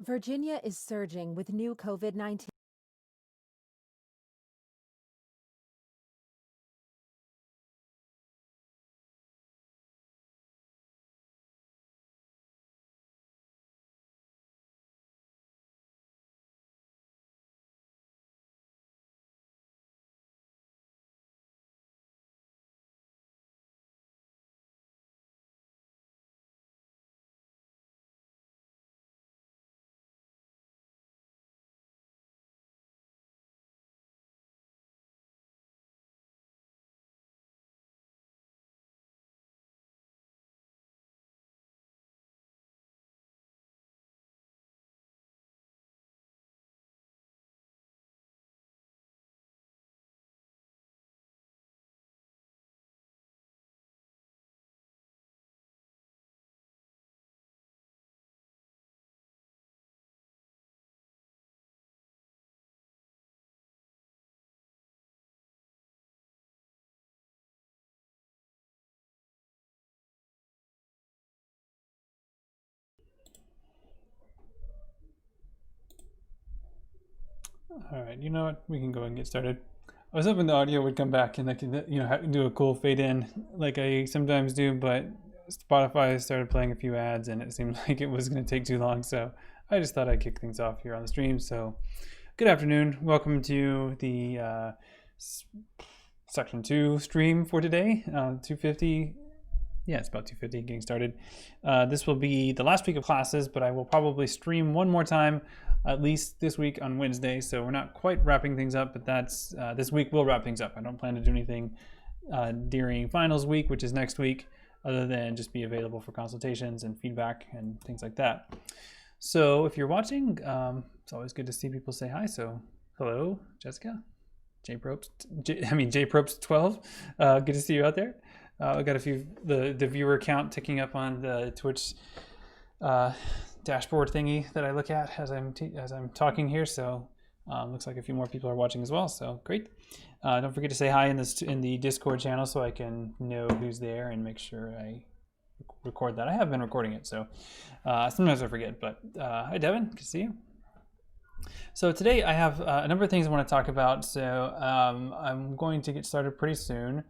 Virginia is surging with new COVID-19. All right, you know what? We can go and get started. I was hoping the audio would come back and I could, do a cool fade in like I sometimes do, but Spotify started playing a few ads and it seemed like it was going to take too long. So I just thought I'd kick things off here on the stream. So good afternoon. Welcome to the section 2 stream for today, 250. Yeah, it's about 2:50 getting started. This will be the last week of classes, but I will probably stream one more time, at least this week on Wednesday. So we're not quite wrapping things up, but that's this week we'll wrap things up. I don't plan to do anything during finals week, which is next week, other than just be available for consultations and feedback and things like that. So if you're watching, it's always good to see people say hi. So hello, Jessica, Jprobes 12. Good to see you out there. I got a few the viewer count ticking up on the Twitch dashboard thingy that I look at as I'm talking here. So looks like a few more people are watching as well. So great. Don't forget to say hi in the Discord channel so I can know who's there and make sure I record that. I have been recording it, so sometimes I forget. But hi, Devin. Good to see you. So today I have a number of things I want to talk about. So I'm going to get started pretty soon.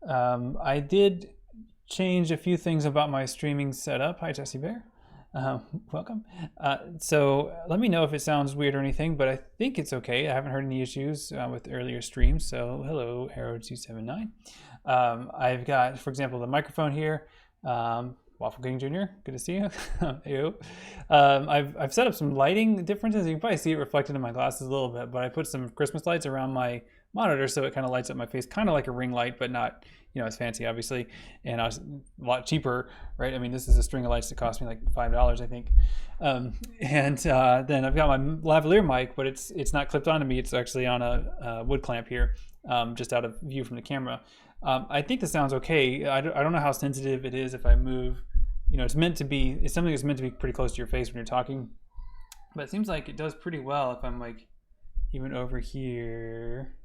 I did change a few things about my streaming setup. Hi, Jesse Bear. Welcome. So let me know if it sounds weird or anything, but I think it's okay. I haven't heard any issues with earlier streams. So hello, Arrow279. I've got, for example, the microphone here. Waffle King Jr., good to see you. Ew. I've set up some lighting differences. You can probably see it reflected in my glasses a little bit, but I put some Christmas lights around my monitor so it kind of lights up my face, kind of like a ring light, but not, as fancy, obviously, and a lot cheaper, right? I mean, this is a string of lights that cost me like $5, I think. Then I've got my lavalier mic, but it's not clipped onto me. It's actually on a wood clamp here, just out of view from the camera. I think the sound's okay. I don't know how sensitive it is if I move. It's something that's meant to be pretty close to your face when you're talking, but it seems like it does pretty well if I'm like even over here.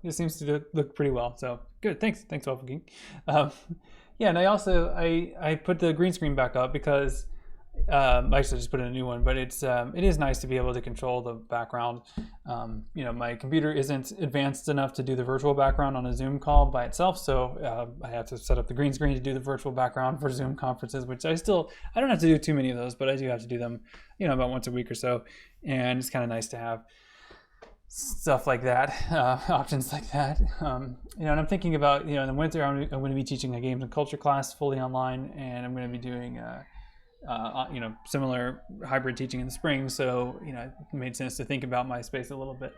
It seems to look pretty well. So good. Thanks, Waffle King. And I put the green screen back up because actually I just put in a new one, but it is nice to be able to control the background. My computer isn't advanced enough to do the virtual background on a Zoom call by itself, so I have to set up the green screen to do the virtual background for Zoom conferences, which I don't have to do too many of those, but I do have to do them, about once a week or so, and it's kind of nice to have stuff like that, options like that. And I'm thinking about, in the winter I'm going to be teaching a games and culture class fully online, and I'm going to be doing similar hybrid teaching in the spring. So, it made sense to think about my space a little bit.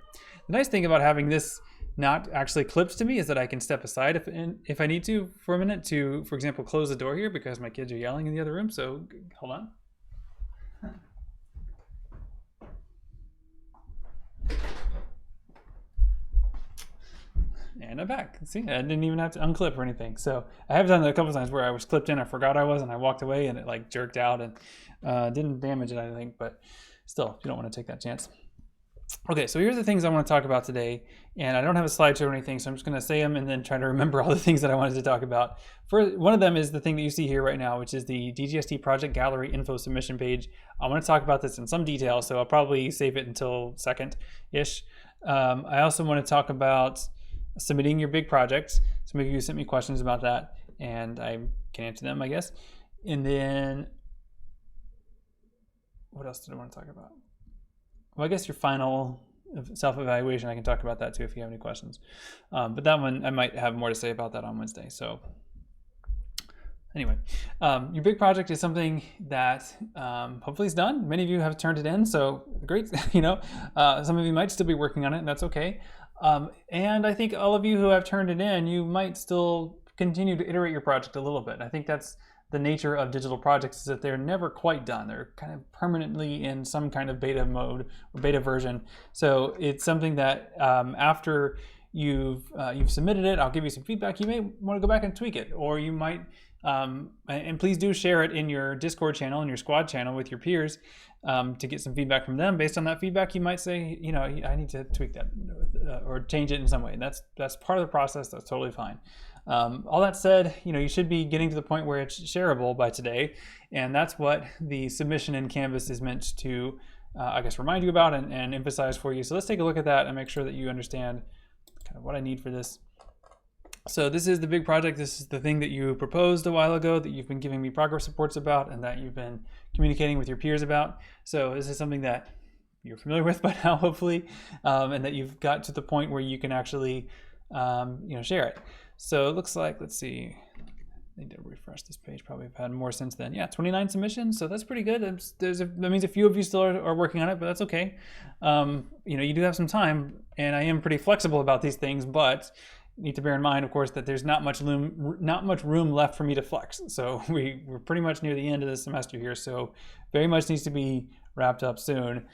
The nice thing about having this not actually clipped to me is that I can step aside if I need to for a minute to, for example, close the door here because my kids are yelling in the other room. So hold on. And I'm back. See, I didn't even have to unclip or anything. So I have done it a couple times where I was clipped in, I forgot I was, and I walked away and it like jerked out and didn't damage it, I think, but still, you don't want to take that chance. Okay, so here's the things I want to talk about today, and I don't have a slideshow or anything, so I'm just going to say them and then try to remember all the things that I wanted to talk about. One of them is the thing that you see here right now, which is the DGST Project Gallery info submission page. I want to talk about this in some detail, so I'll probably save it until second-ish. I also want to talk about submitting your big projects. Some of you sent me questions about that, and I can answer them, I guess. And then, what else did I want to talk about? Well, I guess your final self-evaluation, I can talk about that too if you have any questions. But that one, I might have more to say about that on Wednesday. So anyway, your big project is something that hopefully is done. Many of you have turned it in, so great. Some of you might still be working on it, and that's okay. And I think all of you who have turned it in, you might still continue to iterate your project a little bit. I think that's the nature of digital projects, is that they're never quite done. They're kind of permanently in some kind of beta mode or beta version. So it's something that after you've submitted it, I'll give you some feedback. You may want to go back and tweak it, or you might, and please do share it in your Discord channel and your squad channel with your peers to get some feedback from them. Based on that feedback, you might say, I need to tweak that or change it in some way. That's part of the process. That's totally fine. All that said, you should be getting to the point where it's shareable by today, and that's what the submission in Canvas is meant to, remind you about and emphasize for you. So let's take a look at that and make sure that you understand kind of what I need for this. So this is the big project. This is the thing that you proposed a while ago, that you've been giving me progress reports about, and that you've been communicating with your peers about. So this is something that you're familiar with by now, hopefully, and that you've got to the point where you can actually, share it. So it looks like, let's see, I need to refresh this page. Probably have had more since then. Yeah, 29 submissions, so that's pretty good. That means a few of you still are working on it, but that's okay. You do have some time, and I am pretty flexible about these things, but you need to bear in mind, of course, that there's not much room left for me to flex. So we're pretty much near the end of the semester here, so very much needs to be wrapped up soon.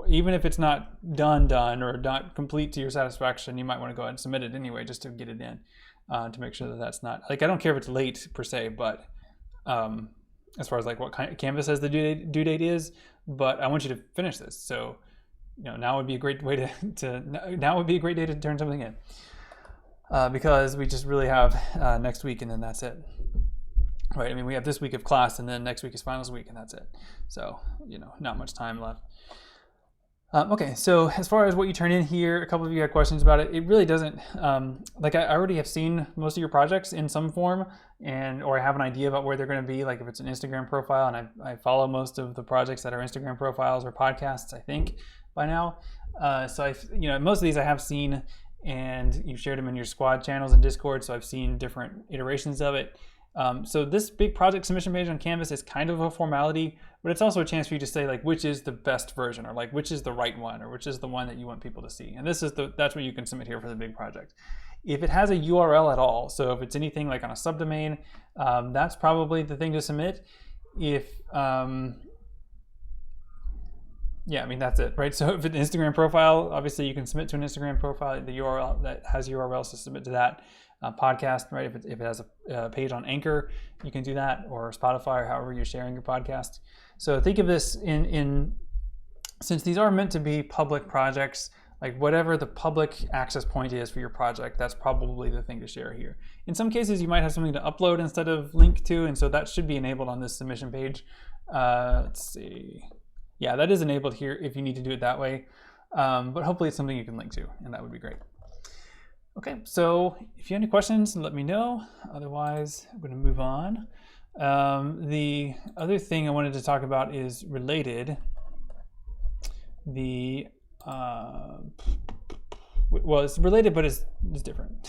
Even if it's not done or not complete to your satisfaction, you might want to go ahead and submit it anyway, just to get it in, to make sure that that's not, I don't care if it's late per se, but as far as what kind of Canvas says the due date is, but I want you to finish this. So, now would be a great way now would be a great day to turn something in, because we just really have next week, and then that's it. Right, we have this week of class, and then next week is finals week, and that's it. So, not much time left. Okay, so as far as what you turn in here, a couple of you had questions about it. It really doesn't, I already have seen most of your projects in some form, or I have an idea about where they're going to be, like if it's an Instagram profile, and I follow most of the projects that are Instagram profiles or podcasts, I think, by now. So most of these I have seen, and you've shared them in your squad channels and Discord, so I've seen different iterations of it. So this big project submission page on Canvas is kind of a formality, but it's also a chance for you to say which is the best version, or which is the right one, or which is the one that you want people to see. And that's what you can submit here for the big project. If it has a URL at all, so if it's anything like on a subdomain, that's probably the thing to submit. If that's it, right? So if it's an Instagram profile, obviously you can submit to an Instagram profile, the URL that has URLs to submit to that. Podcast, right? If it has a page on Anchor, you can do that, or Spotify, or however you're sharing your podcast. So think of this since these are meant to be public projects, whatever the public access point is for your project, that's probably the thing to share here. In some cases, you might have something to upload instead of link to, and so that should be enabled on this submission page. Let's see. Yeah, that is enabled here if you need to do it that way. But hopefully it's something you can link to, and that would be great. Okay, so if you have any questions, let me know. Otherwise, I'm going to move on. The other thing I wanted to talk about is related. It's related, but it's different.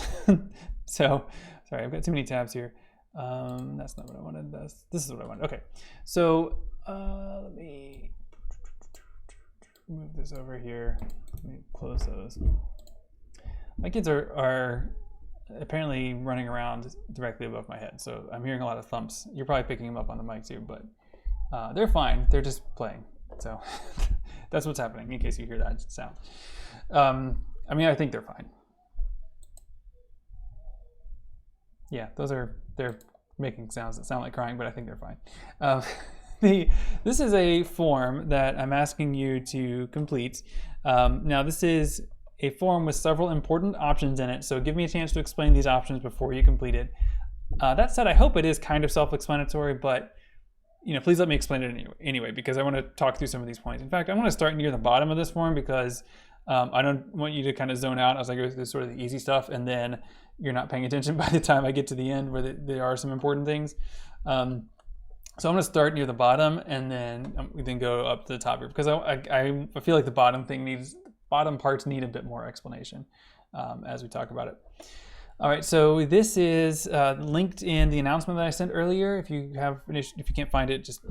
So, sorry, I've got too many tabs here. That's not what I wanted. This is what I wanted. Okay, so let me move this over here. Let me close those. My kids are apparently running around directly above my head, so I'm hearing a lot of thumps. You're probably picking them up on the mic too, but they're fine. They're just playing. So that's what's happening, in case you hear that sound. I think they're fine. Yeah, they're making sounds that sound like crying, but I think they're fine. This is a form that I'm asking you to complete. Now, this is a form with several important options in it, so give me a chance to explain these options before you complete it. That said, I hope it is kind of self-explanatory, but please let me explain it anyway, because I want to talk through some of these points. In fact, I want to start near the bottom of this form because I don't want you to kind of zone out as I go through sort of the easy stuff, and then you're not paying attention by the time I get to the end where there are some important things. So I'm going to start near the bottom and then go up to the top here, because I feel like the bottom parts need a bit more explanation as we talk about it. All right, so this is linked in the announcement that I sent earlier. If you can't find it, just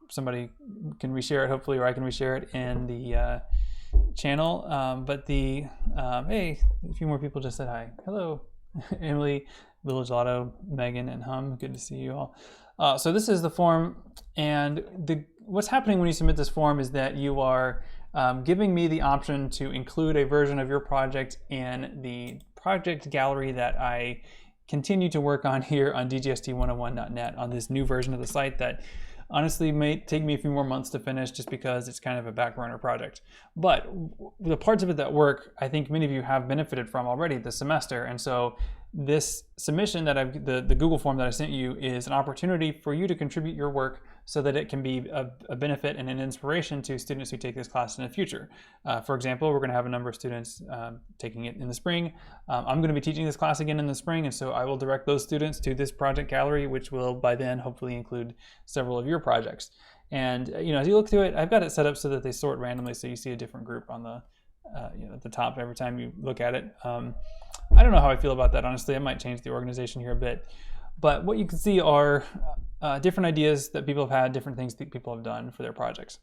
somebody can reshare it, hopefully, or I can reshare it in the channel. Hey, a few more people just said hi. Hello, Emily, Village Lotto, Megan, and Hum. Good to see you all. So this is the form, and what's happening when you submit this form is that you are giving me the option to include a version of your project in the project gallery that I continue to work on here on dgst101.net on this new version of the site that honestly may take me a few more months to finish just because it's kind of a back burner project. But the parts of it that work, I think many of you have benefited from already this semester. And so this submission that the Google form that I sent you is an opportunity for you to contribute your work so that it can be a benefit and an inspiration to students who take this class in the future. For example, we're going to have a number of students taking it in the spring. I'm going to be teaching this class again in the spring, and so I will direct those students to this project gallery, which will by then hopefully include several of your projects. And as you look through it, I've got it set up so that they sort randomly, so you see a different group on the at the top every time you look at it. I don't know how I feel about that, honestly. I might change the organization here a bit. But what you can see are different ideas that people have had, different things that people have done for their projects.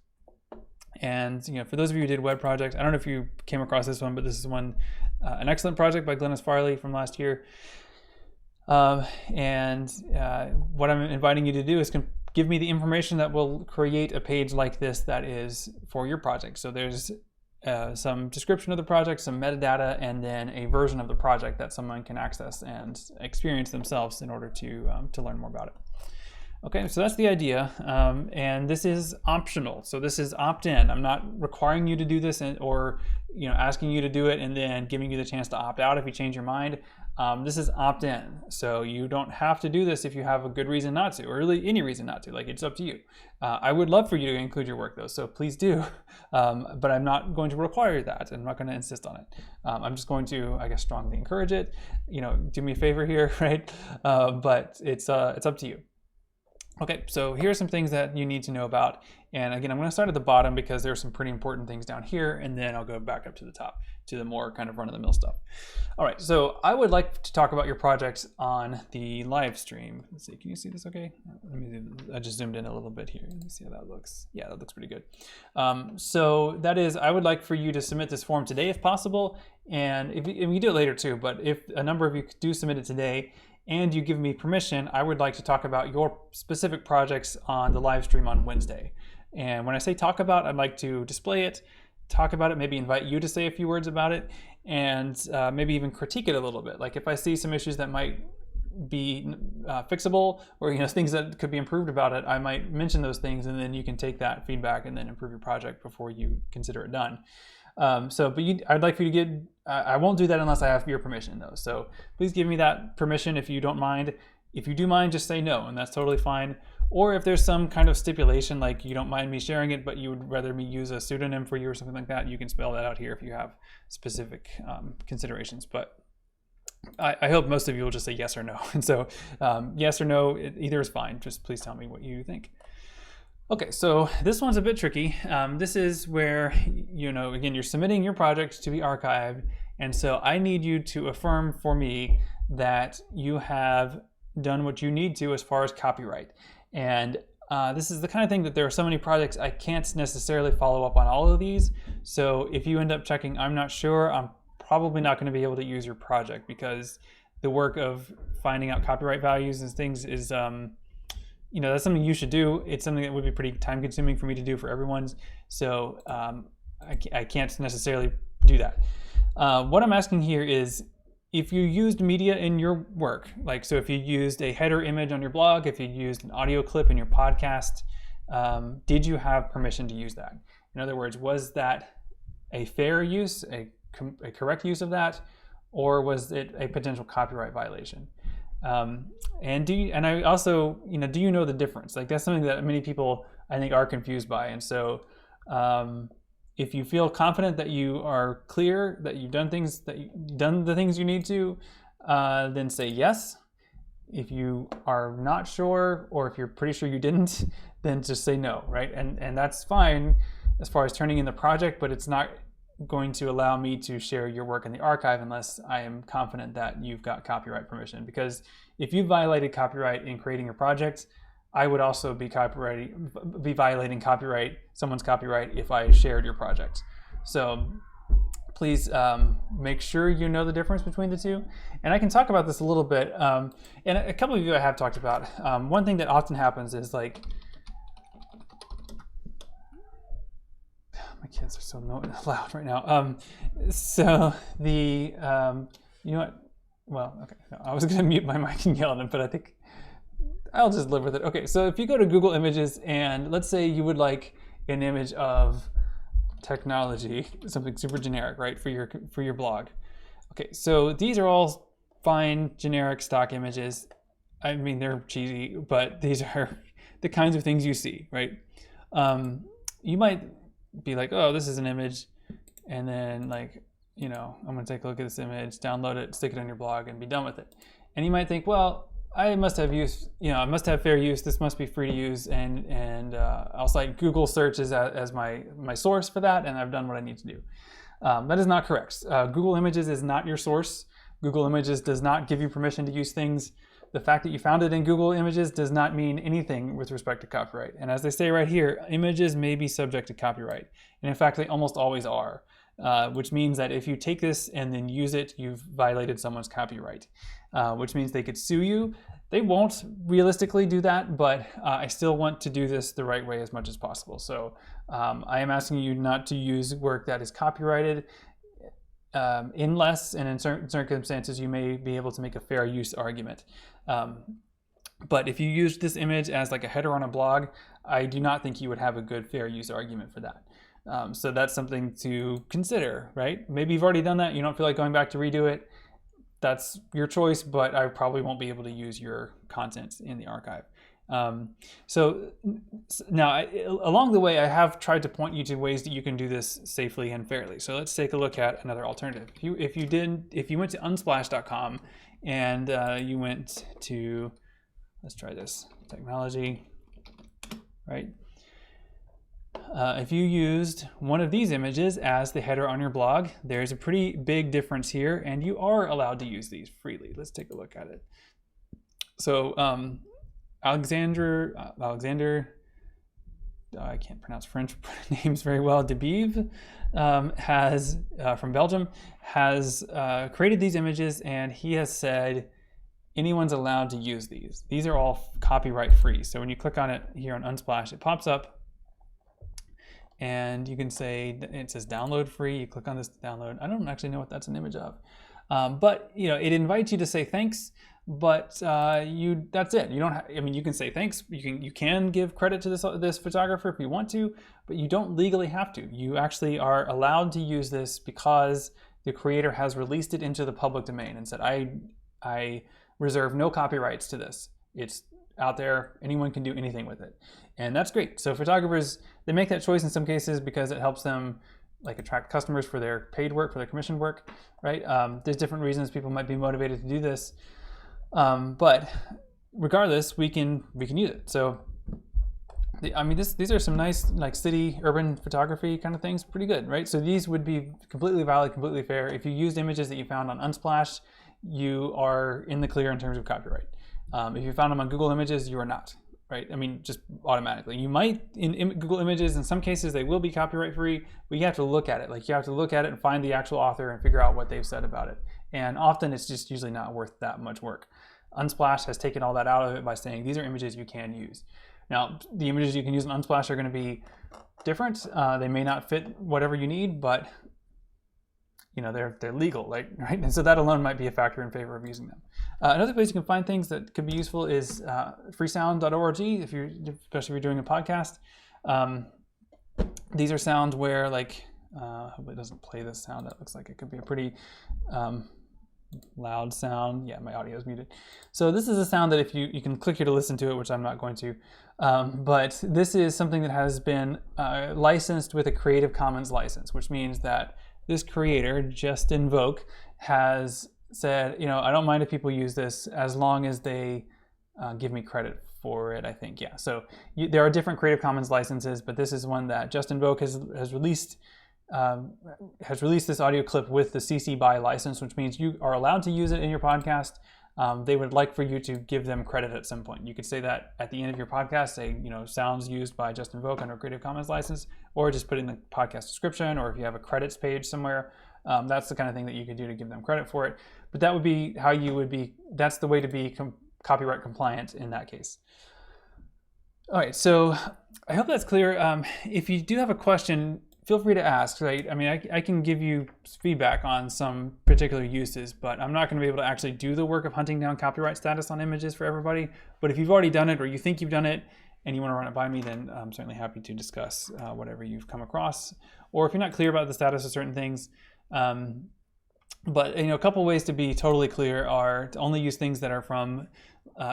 And for those of you who did web projects, I don't know if you came across this one, but this is an excellent project by Glennis Farley from last year. What I'm inviting you to do is give me the information that will create a page like this that is for your project. So there's some description of the project, some metadata, and then a version of the project that someone can access and experience themselves in order to learn more about it. Okay, so that's the idea, and this is optional. So this is opt-in. I'm not requiring you to do this or asking you to do it and then giving you the chance to opt out if you change your mind. This is opt-in, so you don't have to do this if you have a good reason not to, or really any reason not to. Like, it's up to you. I would love for you to include your work though, so please do. But I'm not going to require that. I'm not going to insist on it. I'm just going to, I guess, strongly encourage it. Do me a favor here, right? But it's up to you. Okay, so here are some things that you need to know about. And again, I'm going to start at the bottom because there are some pretty important things down here, and then I'll go back up to the top to the more kind of run-of-the-mill stuff. All right, so I would like to talk about your projects on the live stream. Let's see, can you see this okay? I just zoomed in a little bit here. Let me see how that looks. Yeah, that looks pretty good. So that is, I would like for you to submit this form today if possible, and we do it later too, but if a number of you do submit it today, and you give me permission, I would like to talk about your specific projects on the live stream on Wednesday. And when I say talk about, I'd like to display it, talk about it, maybe invite you to say a few words about it, and maybe even critique it a little bit. Like if I see some issues that might be fixable, or things that could be improved about it, I might mention those things, and then you can take that feedback and then improve your project before you consider it done. I'd like for you to get, I won't do that unless I have your permission though. So please give me that permission if you don't mind. If you do mind, just say no, and that's totally fine. Or if there's some kind of stipulation, like you don't mind me sharing it, but you would rather me use a pseudonym for you or something like that, you can spell that out here if you have specific considerations. But I hope most of you will just say yes or no. And so yes or no, either is fine. Just please tell me what you think. Okay, so this one's a bit tricky. This is where, again, you're submitting your project to be archived. And so I need you to affirm for me that you have done what you need to as far as copyright. And this is the kind of thing that there are so many projects, I can't necessarily follow up on all of these. So if you end up checking, I'm not sure, I'm probably not going to be able to use your project because the work of finding out copyright values and things is, that's something you should do. It's something that would be pretty time consuming for me to do for everyone's. So I can't necessarily do that. What I'm asking here is if you used media in your work, so if you used a header image on your blog, if you used an audio clip in your podcast, did you have permission to use that? In other words, was that a fair use, a correct use of that, or was it a potential copyright violation? And I also, do you know the difference? Like, that's something that many people, I think, are confused by. And so if you feel confident that you are clear, that you've done the things you need to, then say yes. If you are not sure, or if you're pretty sure you didn't, then just say no, right? And that's fine as far as turning in the project, but it's not going to allow me to share your work in the archive unless I am confident that you've got copyright permission. Because if you violated copyright in creating your project, I would also be violating someone's copyright if I shared your project. So please make sure you know the difference between the two. And I can talk about this a little bit. And a couple of you I have talked about. One thing that often happens is, like, my kids are so loud right now. So the, you know what? Well, okay, no, I was gonna mute my mic and yell at them, but I think I'll just live with it. Okay, so if you go to Google Images and let's say you would like an image of technology, something super generic, right, for your blog. Okay, so these are all fine, generic stock images. I mean, they're cheesy, but these are the kinds of things you see, right? You might be like, oh, this is an image, and then, like, I'm gonna take a look at this image, download it, stick it on your blog, and be done with it. And you might think, well, I must have I must have fair use. This must be free to use, and I'll cite Google search as my source for that, and I've done what I need to do. That is not correct. Google Images is not your source. Google Images does not give you permission to use things. The fact that you found it in Google Images does not mean anything with respect to copyright. And as they say right here, images may be subject to copyright. And in fact, they almost always are, which means that if you take this and then use it, you've violated someone's copyright, which means they could sue you. They won't realistically do that, but I still want to do this the right way as much as possible. So I am asking you not to use work that is copyrighted unless, and in certain circumstances, you may be able to make a fair use argument. But if you used this image as like a header on a blog, I do not think you would have a good fair use argument for that. So that's something to consider, right? Maybe you've already done that. You don't feel like going back to redo it. That's your choice, but I probably won't be able to use your content in the archive. So now, along the way, I have tried to point you to ways that you can do this safely and fairly. So let's take a look at another alternative. If you went to unsplash.com and you went to, let's try this, technology, right? If you used one of these images as the header on your blog, there's a pretty big difference here, and you are allowed to use these freely. Let's take a look at it. So Alexander, I can't pronounce French names very well, Debiv, from Belgium, has created these images, and he has said anyone's allowed to use these. These are all copyright free. So when you click on it here on Unsplash, it pops up, and you can say, it says download free. You click on this to download. I don't actually know what that's an image of, but it invites you to say thanks. But that's it. You don't. You can say thanks. You can give credit to this photographer if you want to, but you don't legally have to. You actually are allowed to use this because the creator has released it into the public domain and said, I reserve no copyrights to this. It's out there. Anyone can do anything with it, and that's great. So photographers, they make that choice in some cases because it helps them attract customers for their paid work, for their commissioned work, right? There's different reasons people might be motivated to do this. But regardless, we can use it. So, these are some nice city urban photography kind of things, pretty good, right? So these would be completely valid, completely fair. If you used images that you found on Unsplash, you are in the clear in terms of copyright. If you found them on Google Images, you are not, right? Just automatically. You might in Google Images, in some cases they will be copyright free, but you have to look at it. You have to look at it and find the actual author and figure out what they've said about it. And often it's just usually not worth that much work. Unsplash has taken all that out of it by saying these are images you can use. Now, the images you can use on Unsplash are going to be different. They may not fit whatever you need, but they're legal, right? And so that alone might be a factor in favor of using them. Another place you can find things that could be useful is freesound.org, especially if you're doing a podcast. These are sounds where, like, hopefully it doesn't play this sound. That looks like it could be a pretty loud sound. Yeah, my audio is muted. So this is a sound that if you can click here to listen to it, which I'm not going to, but this is something that has been licensed with a Creative Commons license, which means that this creator, Justin Vogt, has said, I don't mind if people use this as long as they give me credit for it, I think. Yeah, so there are different Creative Commons licenses, but this is one that Justin Vogt has released this audio clip with the CC BY license, which means you are allowed to use it in your podcast. They would like for you to give them credit at some point. You could say that at the end of your podcast, say, sounds used by Justin Vogt under Creative Commons license, or just put in the podcast description, or if you have a credits page somewhere, that's the kind of thing that you could do to give them credit for it. But that would be how you would be, that's the way to be copyright compliant in that case. All right, so I hope that's clear. If you do have a question, feel free to ask, right? I mean, I can give you feedback on some particular uses, but I'm not going to be able to actually do the work of hunting down copyright status on images for everybody. But if you've already done it, or you think you've done it, and you want to run it by me, then I'm certainly happy to discuss whatever you've come across. Or if you're not clear about the status of certain things, but a couple ways to be totally clear are to only use things that are from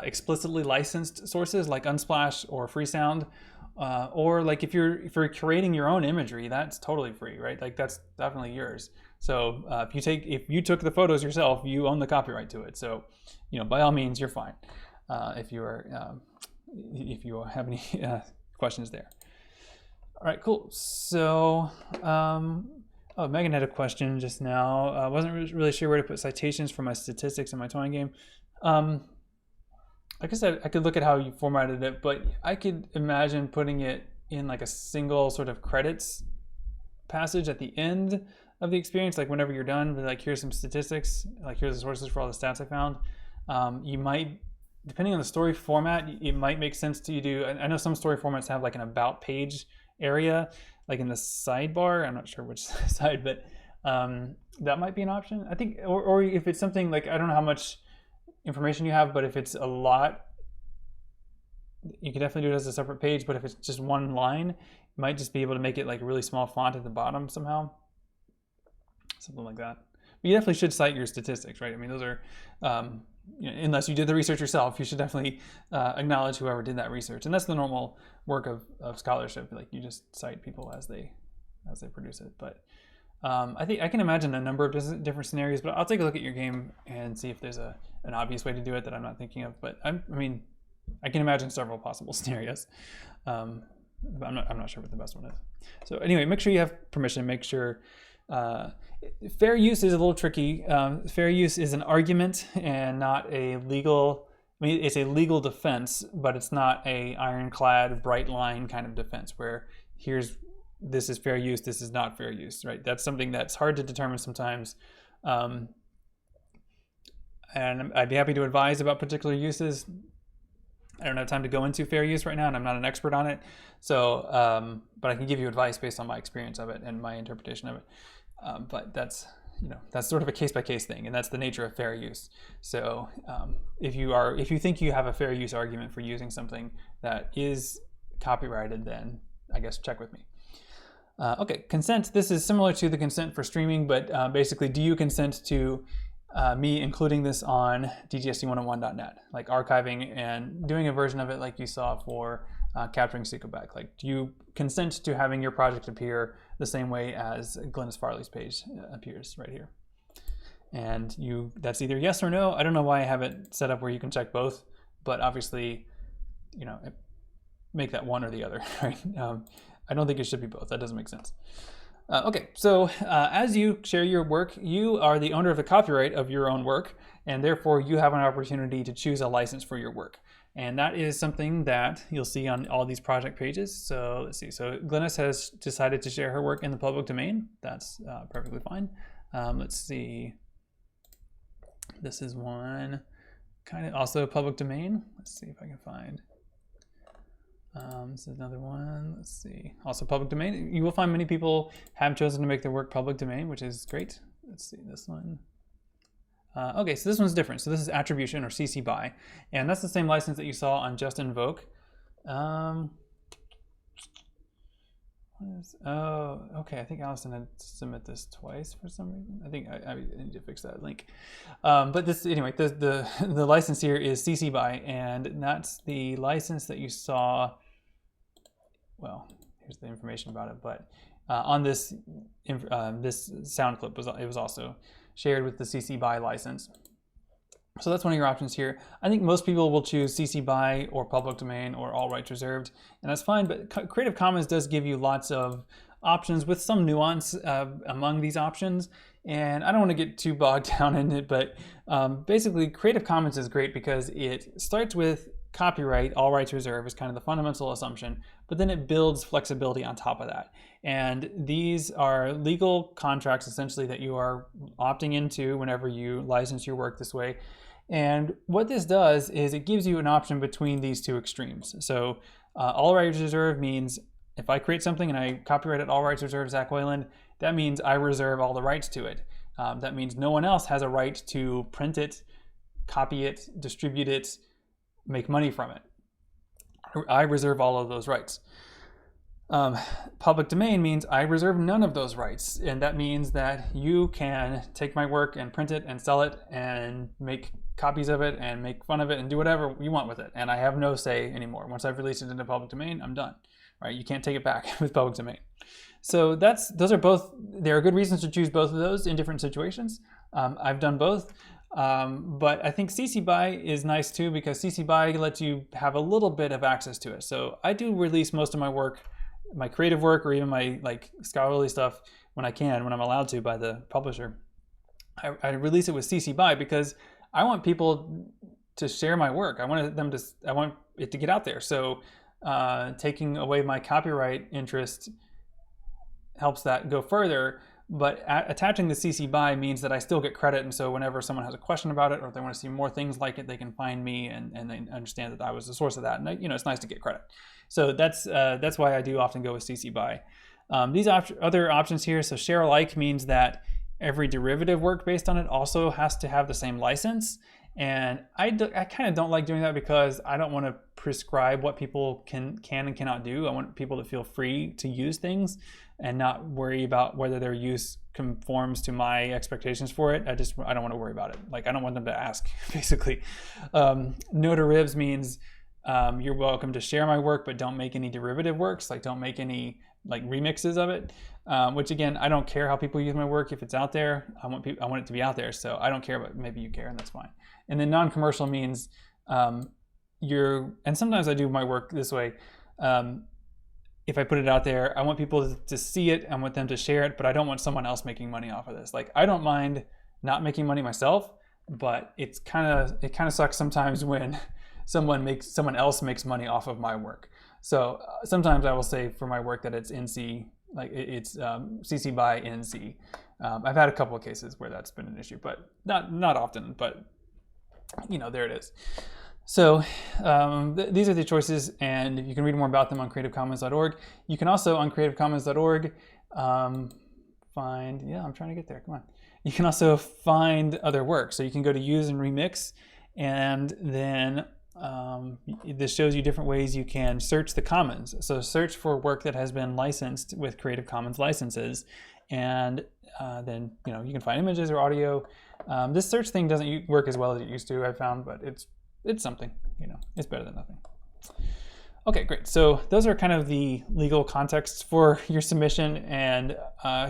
explicitly licensed sources like Unsplash or Freesound. Or like if you're creating your own imagery, that's totally free, right? Like that's definitely yours. So if you took the photos yourself, you own the copyright to it. So by all means, you're fine. If you have any questions there. All right, cool. So Megan had a question just now. I wasn't really sure where to put citations for my statistics in my toying game. Like I said, I could look at how you formatted it, but I could imagine putting it in like a single sort of credits passage at the end of the experience, like whenever you're done, but like here's some statistics, like here's the sources for all the stats I found. You might, depending on the story format, it might make sense to you do, I know some story formats have like an about page area, like in the sidebar. I'm not sure which side, but that might be an option. I think, or if it's something like, I don't know how much information you have, but if it's a lot, you can definitely do it as a separate page. But if it's just one line, you might just be able to make it like a really small font at the bottom somehow, something like that. But you definitely should cite your statistics, right? I mean, those are unless you did the research yourself, you should definitely acknowledge whoever did that research, and that's the normal work of scholarship. Like you just cite people as they produce it. But I think I can imagine a number of different scenarios, but I'll take a look at your game and see if there's an obvious way to do it that I'm not thinking of. But I mean, I can imagine several possible scenarios, but I'm not sure what the best one is. So anyway, make sure you have permission. Make sure fair use is a little tricky. Fair use is an argument and not a legal. I mean, it's a legal defense, but it's not a ironclad, bright line kind of defense where this is fair use, this is not fair use, right? That's something that's hard to determine sometimes. And I'd be happy to advise about particular uses. I don't have time to go into fair use right now, and I'm not an expert on it. So, but I can give you advice based on my experience of it and my interpretation of it. But that's sort of a case-by-case thing, and that's the nature of fair use. So if you think you have a fair use argument for using something that is copyrighted, then I guess check with me. Okay, consent. This is similar to the consent for streaming, but basically, do you consent to me including this on dgsd101.net, like archiving and doing a version of it like you saw for capturing Sequoback? Like, do you consent to having your project appear the same way as Glynis Farley's page appears right here? And that's either yes or no. I don't know why I have it set up where you can check both, but obviously, make that one or the other, right? I don't think it should be both. That doesn't make sense. Okay, so as you share your work, you are the owner of the copyright of your own work, and therefore you have an opportunity to choose a license for your work. And that is something that you'll see on all these project pages. So let's see. So Glynis has decided to share her work in the public domain. That's perfectly fine. Let's see. This is one kind of also public domain. Let's see if I can find. This is another one. Let's see. Also public domain. You will find many people have chosen to make their work public domain, which is great. let's see this one. Okay, so this one's different. So this is attribution or CC BY, and that's the same license that you saw on Just Invoke. Oh, okay. I think Allison had to submit this twice for some reason. I think I need to fix that link. But this anyway, the license here is CC BY, and that's the license that you saw. Well, here's the information about it, but on this this sound clip was also shared with the CC BY license. So that's one of your options here. I think most people will choose CC BY or public domain or all rights reserved, and that's fine, but Creative Commons does give you lots of options with some nuance among these options, and I don't want to get too bogged down in it, but basically Creative Commons is great because it starts with copyright, all rights reserved is kind of the fundamental assumption, but then it builds flexibility on top of that. And these are legal contracts essentially that you are opting into whenever you license your work this way. And what this does is it gives you an option between these two extremes. So all rights reserved means if I create something and I copyright it all rights reserved Zach Wayland, that means I reserve all the rights to it. That means no one else has a right to print it, copy it, distribute it, make money from it. I reserve all of those rights. Public domain means I reserve none of those rights, and that means that you can take my work and print it and sell it and make copies of it and make fun of it and do whatever you want with it, and I have no say anymore. Once I've released it into public domain, I'm done. Right? You can't take it back with public domain. So those are both. There are good reasons to choose both of those in different situations. I've done both. But I think CC BY is nice too because CC BY lets you have a little bit of access to it. So I do release most of my work, my creative work, or even my like scholarly stuff when I can, when I'm allowed to by the publisher. I release it with CC BY because I want people to share my work. I want it to get out there. So taking away my copyright interest helps that go further. But attaching the CC BY means that I still get credit, and so whenever someone has a question about it or if they want to see more things like it, they can find me and they understand that I was the source of that. And it's nice to get credit. So that's why I do often go with CC BY. These other options here, so share alike means that every derivative work based on it also has to have the same license. And I kind of don't like doing that because I don't want to prescribe what people can and cannot do. I want people to feel free to use things and not worry about whether their use conforms to my expectations for it. I don't want to worry about it. Like, I don't want them to ask, basically. No derivs means you're welcome to share my work, but don't make any derivative works. Like, don't make any like remixes of it. Which again, I don't care how people use my work. If it's out there, I want it to be out there. So I don't care, but maybe you care, and that's fine. And then non-commercial means and sometimes I do my work this way. If I put it out there, I want people to see it. I want them to share it, but I don't want someone else making money off of this. Like, I don't mind not making money myself, but it kind of sucks sometimes when someone else makes money off of my work. So sometimes I will say for my work that it's NC, like it's CC BY NC. I've had a couple of cases where that's been an issue, but not often. But there it is. So these are the choices, and you can read more about them on creativecommons.org. You can also on creativecommons.org find, I'm trying to get there, come on. You can also find other work. So you can go to use and remix, and then this shows you different ways you can search the commons. So search for work that has been licensed with Creative Commons licenses, and then you can find images or audio. This search thing doesn't work as well as it used to, I found, but it's something. It's better than nothing. Okay, great. So those are kind of the legal contexts for your submission and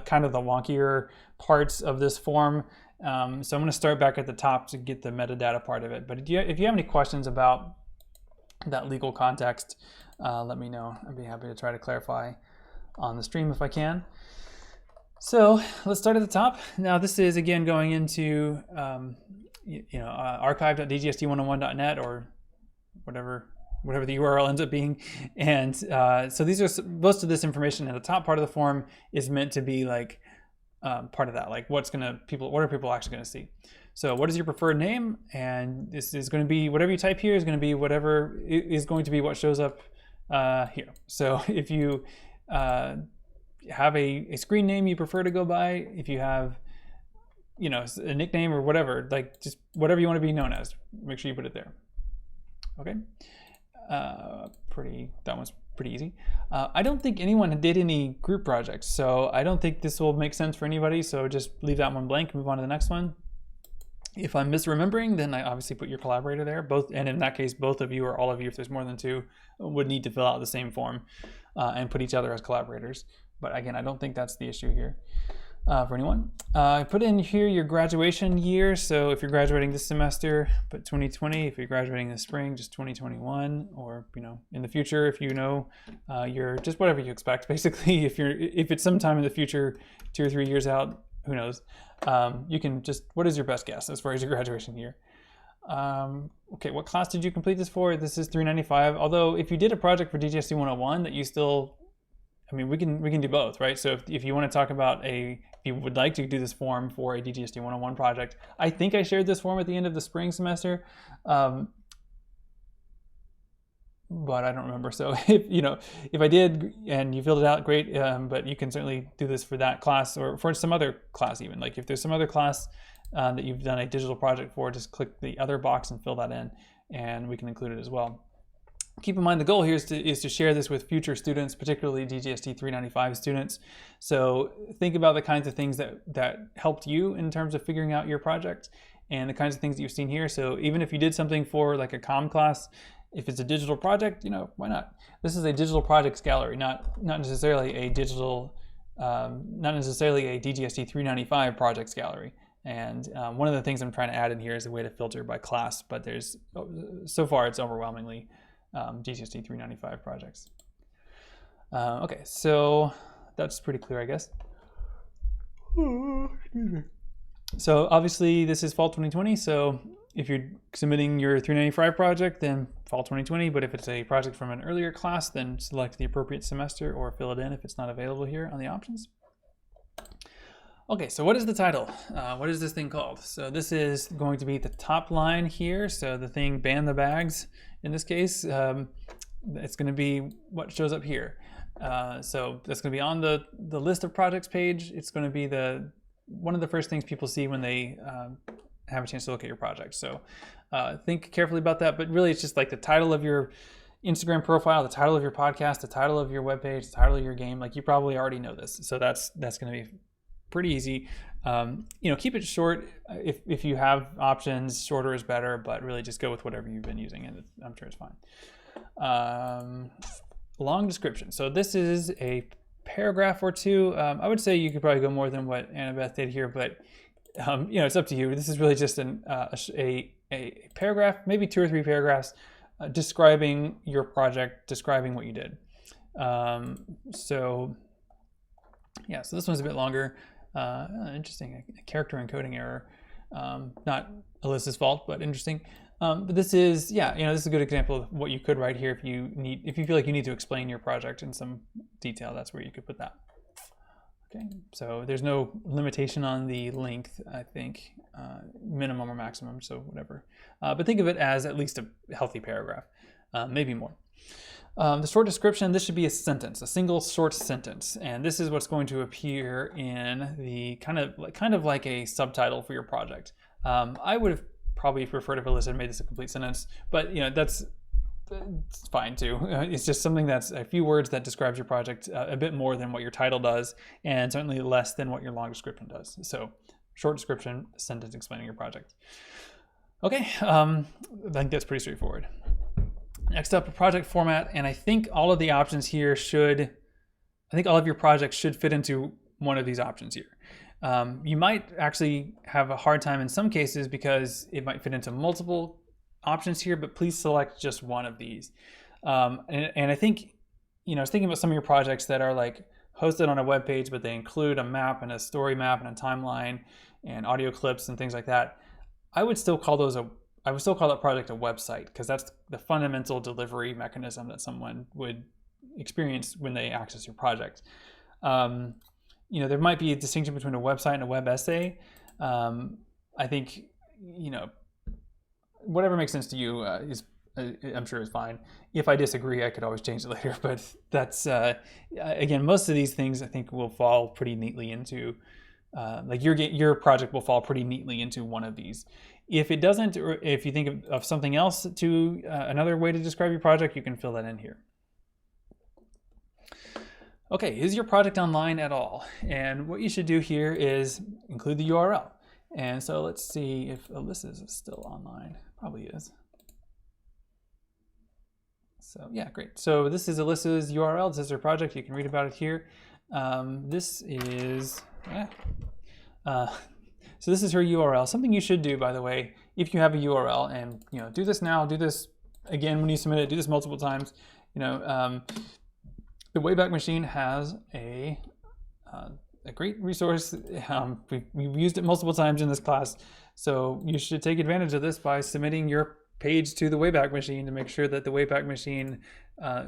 kind of the wonkier parts of this form. So I'm going to start back at the top to get the metadata part of it. But if you have any questions about that legal context, let me know. I'd be happy to try to clarify on the stream if I can. So let's start at the top. Now this is again going into archive.dgst101.net or whatever the URL ends up being. And so these are most of this information in the top part of the form is meant to be like part of that, like what are people actually going to see? So what is your preferred name? And this is going to be whatever you type here is going to be whatever is going to be what shows up here. So if you have a screen name you prefer to go by, if you have a nickname or whatever, like just whatever you want to be known as, make sure you put it there. Okay. That one's pretty easy. I don't think anyone did any group projects, so I don't think this will make sense for anybody. So just leave that one blank, move on to the next one. If I'm misremembering, then I obviously put your collaborator there. And in that case, both of you or all of you, if there's more than two, would need to fill out the same form and put each other as collaborators. But again, I don't think that's the issue here for anyone. I put in here your graduation year. So if you're graduating this semester, put 2020. If you're graduating this spring, just 2021. Or in the future, if you're just whatever you expect. Basically, if it's sometime in the future, 2 or 3 years out, who knows? You can just, what is your best guess as far as your graduation year? Okay, what class did you complete this for? This is 395. Although if you did a project for DGST 101 that you still, we can do both, right? So if you want to talk about if you would like to do this form for a DGST 101 project, I think I shared this form at the end of the spring semester. But I don't remember. So if I did and you filled it out, great. But you can certainly do this for that class or for some other class even. Like if there's some other class that you've done a digital project for, just click the other box and fill that in, and we can include it as well. Keep in mind the goal here is to share this with future students, particularly DGST 395 students. So think about the kinds of things that helped you in terms of figuring out your project and the kinds of things that you've seen here. So even if you did something for like a comm class, if it's a digital project, why not? This is a digital projects gallery, not necessarily a DGST 395 projects gallery. And one of the things I'm trying to add in here is a way to filter by class, but so far it's overwhelmingly DGST 395 projects. Okay, so that's pretty clear, I guess. So obviously this is fall 2020, so if you're submitting your 395 project, then fall 2020, but if it's a project from an earlier class, then select the appropriate semester or fill it in if it's not available here on the options. Okay, so what is the title? What is this thing called? So this is going to be the top line here. So the thing ban the bags, in this case, it's going to be what shows up here. So that's going to be on the list of projects page. It's going to be one of the first things people see when they have a chance to look at your project. So think carefully about that, but really it's just like the title of your Instagram profile, the title of your podcast, the title of your webpage, the title of your game. Like you probably already know this. So that's going to be pretty easy. Keep it short. If you have options, shorter is better, but really just go with whatever you've been using and I'm sure it's fine. Long description. So this is a paragraph or two. I would say you could probably go more than what Annabeth did here, but it's up to you. This is really just a paragraph, maybe 2 or 3 paragraphs describing your project, describing what you did. So this one's a bit longer. Interesting, a character encoding error. Not Alyssa's fault, but interesting. But this is, this is a good example of what you could write here if you feel like you need to explain your project in some detail. That's where you could put that. Okay, so there's no limitation on the length, I think, minimum or maximum, so whatever. But think of it as at least a healthy paragraph, maybe more. The short description, this should be a sentence, a single short sentence. And this is what's going to appear in the kind of like a subtitle for your project. I would have probably preferred if Alyssa had made this a complete sentence, but it's fine too. It's just something that's a few words that describes your project a bit more than what your title does, and certainly less than what your long description does. So short description, sentence explaining your project. Okay, I think that's pretty straightforward. Next up, a project format, and I think all of the options here all of your projects should fit into one of these options here. You might actually have a hard time in some cases because it might fit into multiple options here, but please select just one of these. And I think, I was thinking about some of your projects that are like hosted on a web page, but they include a map and a story map and a timeline and audio clips and things like that. I would still call that project a website because that's the fundamental delivery mechanism that someone would experience when they access your project. There might be a distinction between a website and a web essay. I think, whatever makes sense to you I'm sure is fine. If I disagree, I could always change it later, but that's, again, most of these things I think will fall pretty neatly into like your project will fall pretty neatly into one of these. If it doesn't, or if you think of something else to another way to describe your project, you can fill that in here. Okay, is your project online at all? And what you should do here is include the URL. And so let's see if Alyssa's is still online. Probably is. So yeah, great. So this is Alyssa's URL. This is her project. You can read about it here. This is, so this is her URL. Something you should do, by the way, if you have a URL, and do this now, do this again when you submit it, do this multiple times. The Wayback Machine has a great resource. We've used it multiple times in this class, so you should take advantage of this by submitting your page to the Wayback Machine to make sure that the Wayback Machine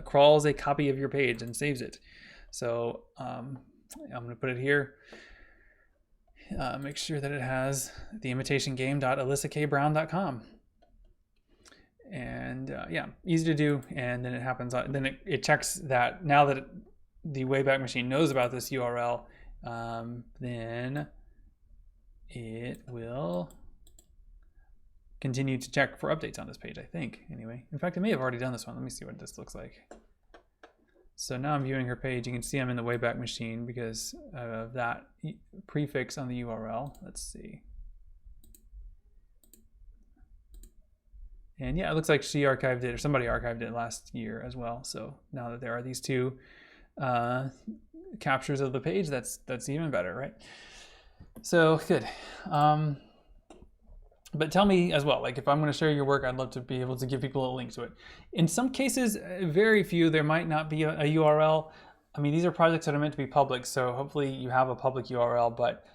crawls a copy of your page and saves it. So I'm going to put it here. Make sure that it has theimitationgame.alyssakbrown.com. And yeah, easy to do. And then it happens. Then it checks that now that the Wayback Machine knows about this URL, then it will continue to check for updates on this page, I think. Anyway, in fact, I may have already done this one. Let me see what this looks like. So now I'm viewing her page. You can see I'm in the Wayback Machine because of that prefix on the URL. Let's see. And yeah, it looks like she archived it, or somebody archived it last year as well. So now that there are these two captures of the page, that's even better, right? So good. But tell me as well, like if I'm going to share your work, I'd love to be able to give people a link to it. In some cases, very few, there might not be a URL. I mean, these are projects that are meant to be public, so hopefully you have a public URL, but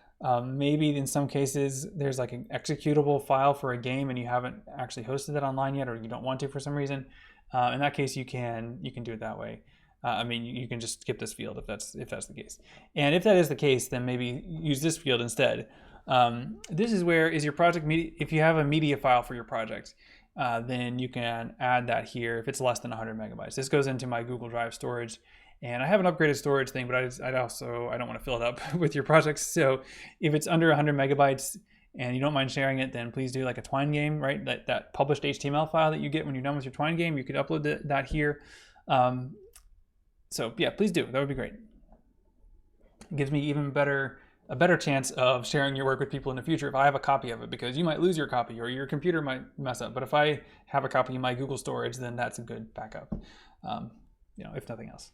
maybe in some cases there's like an executable file for a game and you haven't actually hosted it online yet, or you don't want to for some reason. In that case, you can do it that way. I mean, you can just skip this field if that's the case. And if that is the case, then maybe use this field instead. This is where is your project media. If you have a media file for your project, then you can add that here if it's less than 100 megabytes. This goes into my Google Drive storage, and I have an upgraded storage thing, but I don't want to fill it up with your projects. So if it's under 100 megabytes and you don't mind sharing it, then please do like a Twine game, right? That published HTML file that you get when you're done with your Twine game, you could upload that here. So yeah, please do. That would be great. It gives me even a better chance of sharing your work with people in the future if I have a copy of it, because you might lose your copy or your computer might mess up. But if I have a copy in my Google storage, then that's a good backup, if nothing else.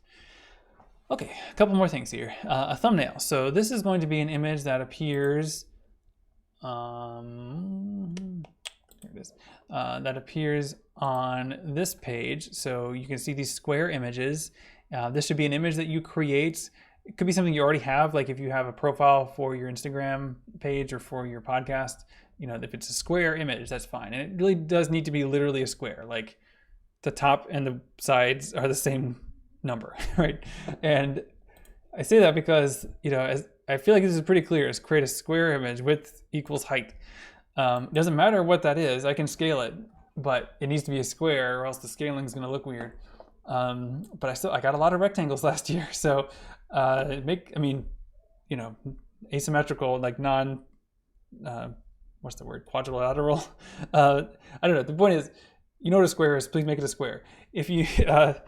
Okay, a couple more things here. A thumbnail. So this is going to be an image that appears, here it is, that appears on this page. So you can see these square images. This should be an image that you create. It could be something you already have, like if you have a profile for your Instagram page or for your podcast, if it's a square image, that's fine. And it really does need to be literally a square, like the top and the sides are the same number, right? And I say that because, as I feel like this is pretty clear, is create a square image, width equals height. It doesn't matter what that is, I can scale it, but it needs to be a square or else the scaling is going to look weird. But I got a lot of rectangles last year, so asymmetrical, like quadrilateral. I don't know. The point is, you know what a square is. Please make it a square. If you don't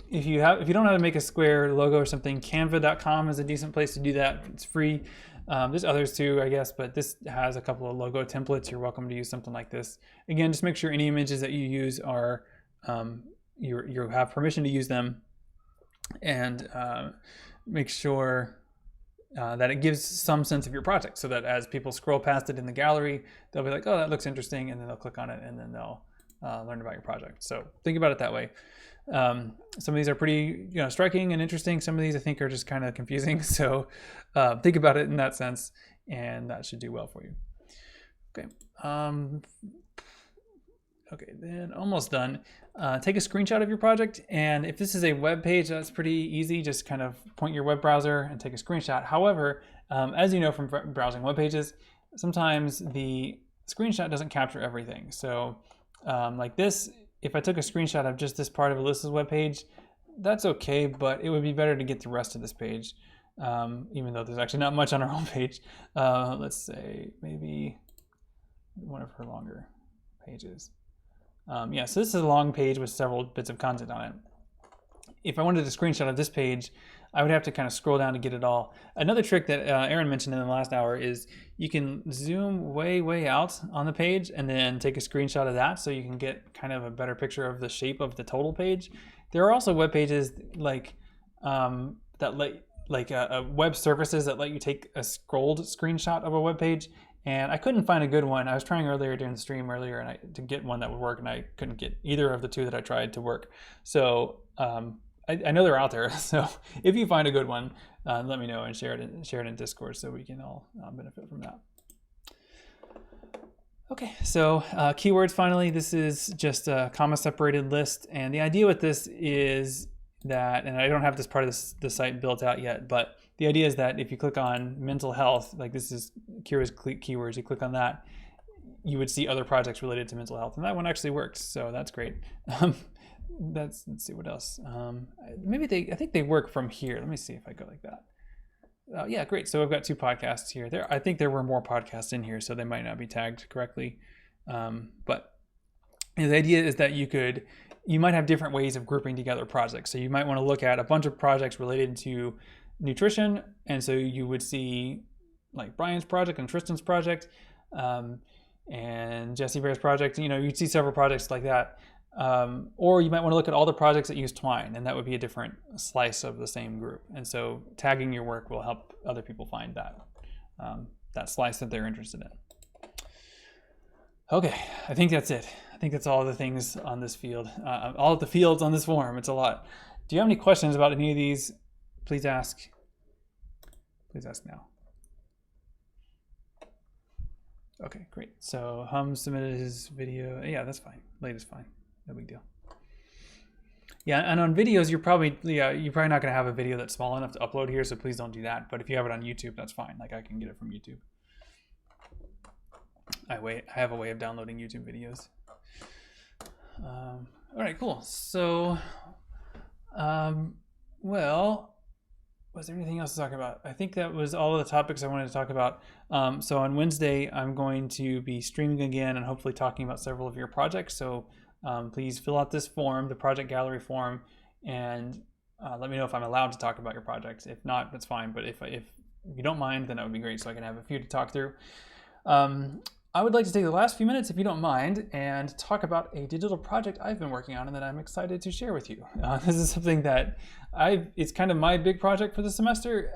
know how to make a square logo or something, Canva.com is a decent place to do that. It's free. There's others too, I guess, but this has a couple of logo templates. You're welcome to use something like this. Again, just make sure any images that you use are you have permission to use them, and make sure that it gives some sense of your project, so that as people scroll past it in the gallery, they'll be like, oh, that looks interesting, and then they'll click on it, and then they'll learn about your project. So think about it that way. Some of these are pretty striking and interesting. Some of these I think are just kind of confusing. So think about it in that sense, and that should do well for you. Okay. Okay, then almost done. Take a screenshot of your project, and if this is a web page, that's pretty easy. Just kind of point your web browser and take a screenshot. However, as you know from browsing web pages, sometimes the screenshot doesn't capture everything. So like this, if I took a screenshot of just this part of Alyssa's web page, that's okay, but it would be better to get the rest of this page. even though there's actually not much on our homepage. Let's say maybe one of her longer pages. Yeah, so this is a long page with several bits of content on it. If I wanted a screenshot of this page, I would have to kind of scroll down to get it all. Another trick that Aaron mentioned in the last hour is you can zoom way out on the page and then take a screenshot of that so you can get kind of a better picture of the shape of the total page. There are also web pages like web services that let you take a scrolled screenshot of a web page. And I couldn't find a good one. I was trying earlier during the stream to get one that would work, and I couldn't get either of the two that I tried to work. So I know they're out there. So if you find a good one, let me know and share it in Discord so we can all benefit from that. Okay, so keywords finally. This is just a comma separated list, and the idea with this is that, and I don't have this part of the site built out yet, but the idea is that if you click on mental health, like this is Kira's keywords, you click on that, you would see other projects related to mental health, and that one actually works, so that's great. Let's see what else. I think they work from here. Let me see if I go like that. Yeah, great. So I've got 2 podcasts here. I think there were more podcasts in here, so they might not be tagged correctly. But the idea is that you might have different ways of grouping together projects. So you might want to look at a bunch of projects related to nutrition, and so you would see like Brian's project and Tristan's project, and Jesse Bear's project. You'd see several projects like that. Or you might want to look at all the projects that use Twine, and that would be a different slice of the same group. And so tagging your work will help other people find that slice that they're interested in. Okay, I think that's it. I think that's all the things on this field, all of the fields on this form. It's a lot. Do you have any questions about any of these? Please ask. Please ask now. Okay, great. So Hum submitted his video. Yeah, that's fine. Late is fine. No big deal. Yeah, and on videos, you're probably not going to have a video that's small enough to upload here, so please don't do that. But if you have it on YouTube, that's fine. Like I can get it from YouTube. I have a way of downloading YouTube videos. All right, cool. So, well, was there anything else to talk about? I think that was all of the topics I wanted to talk about. So on Wednesday, I'm going to be streaming again and hopefully talking about several of your projects. So please fill out this form, the project gallery form, and let me know if I'm allowed to talk about your projects. If not, that's fine. But if you don't mind, then that would be great so I can have a few to talk through. I would like to take the last few minutes, if you don't mind, and talk about a digital project I've been working on and that I'm excited to share with you. This is something that it's kind of my big project for the semester,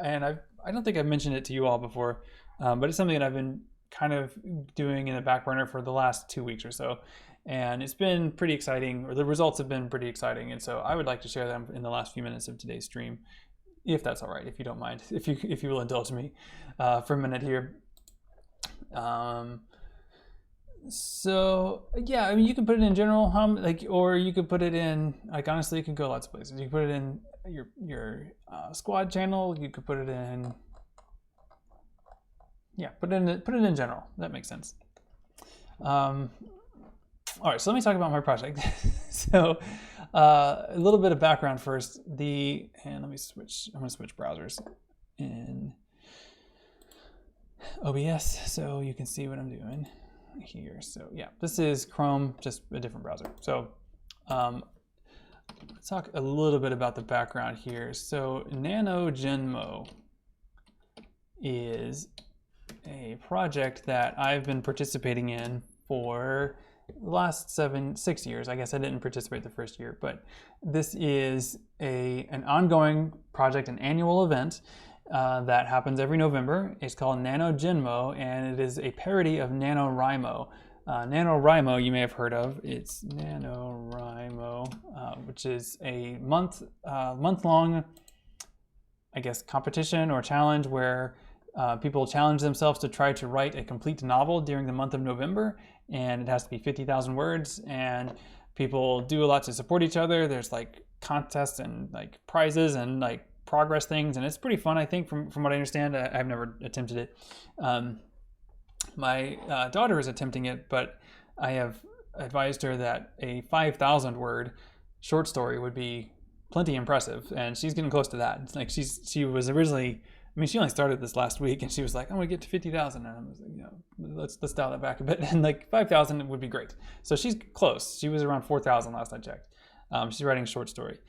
and I don't think I've mentioned it to you all before, but it's something that I've been kind of doing in the back burner for the last 2 weeks or so, and it's been pretty exciting, or the results have been pretty exciting, and so I would like to share them in the last few minutes of today's stream, if that's all right, if you don't mind, if you will indulge me for a minute here. So yeah, I mean, you can put it in general Hum, or you could put it in, honestly, it could go lots of places. You can put it in your squad channel. You could put it in, yeah, put it in general. That makes sense. All right, so let me talk about my project. So a little bit of background first. I'm going to switch browsers in OBS so you can see what I'm doing here. So yeah, this is Chrome, just a different browser. So let's talk a little bit about the background here. So Nanowrimo is a project that I've been participating in for the last 6 years. I guess I didn't participate the first year, but this is an ongoing project, an annual event that happens every November. It's called Nanowrimo, and it is a parody of Nanowrimo. Nanowrimo you may have heard of. It's Nanowrimo, which is a month-long, I guess, competition or challenge where people challenge themselves to try to write a complete novel during the month of November, and it has to be 50,000 words, and people do a lot to support each other. There's contests and prizes and progress things, and it's pretty fun, I think, from what I understand. I've never attempted it. My daughter is attempting it, but I have advised her that a 5,000 word short story would be plenty impressive, and she's getting close to that. It's like she was originally, I mean, she only started this last week, and she was like, "I want to get to 50,000," and I was like, let's dial that back a bit, and like 5,000 would be great. So she's close. She was around 4,000 last I checked. She's writing a short story,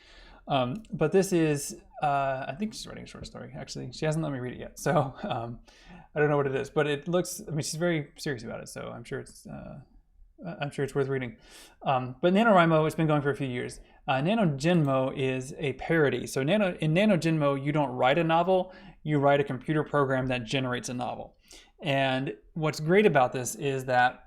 but this is, I think she's writing a short story. Actually, she hasn't let me read it yet, so I don't know what it is, but it looks. I mean, she's very serious about it, so I'm sure it's worth reading. But NaNoWriMo, it's been going for a few years. Nanowrimo is a parody. So in Nanowrimo, you don't write a novel, you write a computer program that generates a novel. And what's great about this is that